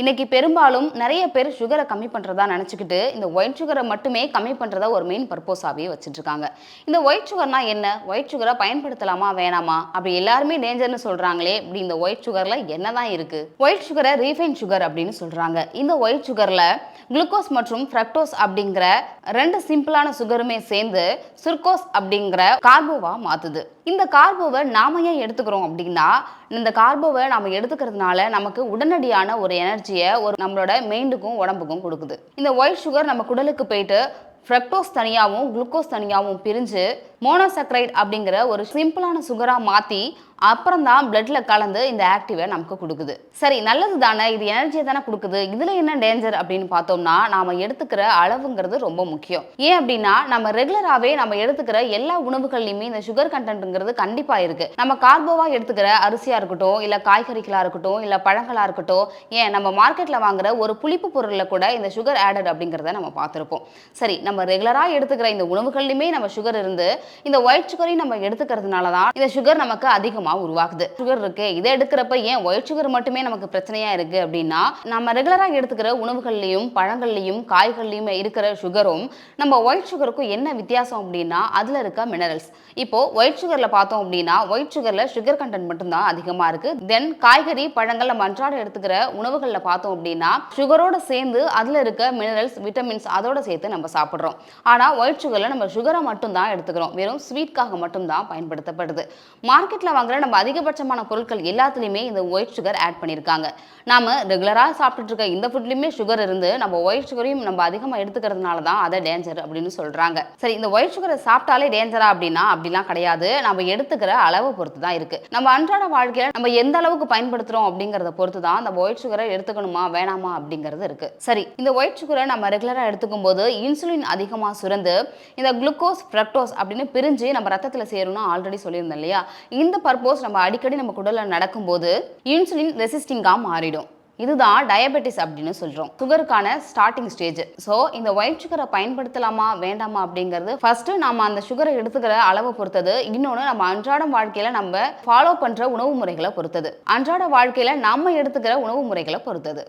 இன்னைக்கு பெரும்பாலும் நிறைய பேர் சுகரை கம்மி பண்றதா நினைச்சுக்கிட்டு இந்த ஒயிட் சுகரை மட்டுமே கம்மி பண்றதா ஒரு மெயின் பர்பஸாவே வச்சுட்டு இருக்காங்க. இந்த ஒயிட் சுகர்னா என்ன? ஒயிட் சுகரை பயன்படுத்தலாமா வேணாமா? அப்படி எல்லாருமே டேஞ்சர்னு சொல்றாங்களே, இப்படி இந்த ஒயிட் சுகர்ல என்னதான் இருக்கு? ஒயிட் சுகரை ரீஃபைன் சுகர் அப்படின்னு சொல்றாங்க. இந்த ஒயிட் சுகர்ல குளுக்கோஸ் மற்றும் ஃப்ரக்டோஸ் அப்படிங்கிற ரெண்டு சிம்பிளான சுகருமே சேர்ந்து சுர்கோஸ் அப்படிங்கிற கார்போவா மாத்துது. இந்த கார்போவை நாம ஏன் எடுத்துக்கிறோம் அப்படின்னா, இந்த கார்போவை நாம எடுத்துக்கிறதுனால நமக்கு உடனடியான ஒரு எனர்ஜியை ஒரு நம்மளோட மைண்டுக்கும் உடம்புக்கும் கொடுக்குது. இந்த ஒயிட் சுகர் நம்ம குடலுக்கு போயிட்டு ஃப்ரக்டோஸ் தனியாகவும் குளுக்கோஸ் தனியாகவும் பிரிஞ்சு மோனோசக்ரைட் அப்படிங்கிற ஒரு சிம்பிளான சுகரா மாற்றி அப்புறம் தான் பிளட்ல கலந்து இந்த ஆக்டிவை நமக்கு கொடுக்குது. சரி, நல்லது தானே, இது எனர்ஜியை தானே கொடுக்குது. இதுல என்ன டேஞ்சர் அப்படின்னு பார்த்தோம்னா, நாம எடுத்துக்கிற அளவுங்கிறது ரொம்ப முக்கியம். ஏன் அப்படின்னா, நம்ம ரெகுலராகவே நம்ம எடுத்துக்கிற எல்லா உணவுகள்லையுமே இந்த சுகர் கண்டென்ட்ங்கிறது கண்டிப்பா இருக்கு. நம்ம கார்போவா எடுத்துக்கிற அரிசியா இருக்கட்டும், இல்ல காய்கறிகளா இருக்கட்டும், இல்ல பழங்களா இருக்கட்டும், ஏன் நம்ம மார்க்கெட்ல வாங்குற ஒரு புளிப்பு பொருள்ல கூட இந்த சுகர் ஆடட் அப்படிங்கிறத நம்ம பார்த்திருப்போம். சரி, நம்ம ரெகுலரா எடுத்துக்கிற இந்த உணவுகள்லையுமே நம்ம சுகர் இருந்து இந்த ஒயிட் சுகரையும் நம்ம எடுத்துக்கிறதுனால தான் இந்த சுகர் நமக்கு அதிகமா உருவாகுது. சுகர் இருக்கு, இதை எடுக்கிறப்ப ஏன் ஒயிட் சுகர் மட்டுமே நமக்கு பிரச்சனையா இருக்கு அப்படின்னா, நம்ம ரெகுலரா எடுத்துக்கிற உணவுகள்லையும் பழங்கள்லையும் காய்கள்லையும் இருக்கிற சுகரும் நம்ம ஒயிட் சுகருக்கும் என்ன வித்தியாசம் அப்படின்னா, அதுல இருக்க மினரல்ஸ். இப்போ ஒயிட் சுகர்ல பார்த்தோம் அப்படின்னா, ஒயிட் சுகர்ல சுகர் கண்டென்ட் மட்டும்தான் அதிகமா இருக்கு. தென் காய்கறி பழங்கள் நம்ம அன்றாட எடுத்துக்கிற உணவுகள்ல பார்த்தோம் அப்படின்னா, சுகரோட சேர்ந்து அதுல இருக்க மினரல்ஸ் விட்டமின்ஸ் அதோட சேர்த்து நம்ம சாப்பிடுறோம். ஆனா ஒயிட் சுகர்ல நம்ம சுகரை மட்டும் தான் எடுத்துக்கிறோம், வெறும் ஸ்வீட்காக மட்டும் தான் பயன்படுத்தப்படுது. மார்க்கெட்ல வாங்குற நம்ம அதிகபட்சமான பொருட்கள் எல்லாத்துலயுமே இந்த ஒயிட் சுகர் ஆட் பண்ணியிருக்காங்க. நாம ரெகுலரா சாப்பிட்டுட்டு இருக்க இந்த ஃபுட்லயுமே சுகர் இருந்து நம்ம ஒயிட் சுகரையும் நம்ம அதிகமா எடுத்துக்கிறதுனால தான் அதை டேஞ்சர் அப்படின்னு சொல்றாங்க. சரி, இந்த ஒயிட் சுகரை சாப்பிட்டாலே டேஞ்சரா அப்படின்னா அப்படிலாம் கிடையாது. நம்ம எடுத்துக்கிற அளவை பொறுத்து தான் இருக்கு. நம்ம அன்றாட வாழ்க்கையில நம்ம எந்த அளவுக்கு பயன்படுத்துறோம் அப்படிங்கறத பொறுத்து தான் அந்த ஒயிட் சுகரை எடுத்துக்கணுமா வேணாமா அப்படிங்கிறது இருக்கு. சரி, இந்த ஒயிட் சுகரை நம்ம ரெகுலரா எடுத்துக்கும் போது இன்சுலின் அதிகமா சுரந்து இந்த குளுக்கோஸ் ஃப்ரக்டோஸ் அப்படின்னு பிரிஞ்சு நம்ம ரத்தத்துல சேரும்னு ஆல்ரெடி சொல்லியிருந்தோம் இல்லையா? இந்த பர்பஸ் நம்ம அடிக்கடி நம்ம குடல்ல நடக்கும்போது இன்சுலின் ரெசிஸ்டிங்கா மாறிடும். இதுதான் டயபெட்டிஸ் அப்படின்னு சொல்றோம். சுகருக்கான ஸ்டார்டிங் ஸ்டேஜ். ஸோ இந்த ஒயிட் சுகரை பயன்படுத்தலாமா வேண்டாமா அப்படிங்கிறது ஃபர்ஸ்ட் நம்ம அந்த சுகரை எடுத்துக்கிற அளவை பொறுத்தது. இன்னொன்று, நம்ம அன்றாட வாழ்க்கையில நம்ம ஃபாலோ பண்ற உணவு முறைகளை பொறுத்தது. அன்றாட வாழ்க்கையில நம்ம எடுத்துக்கிற உணவு முறைகளை பொறுத்தது.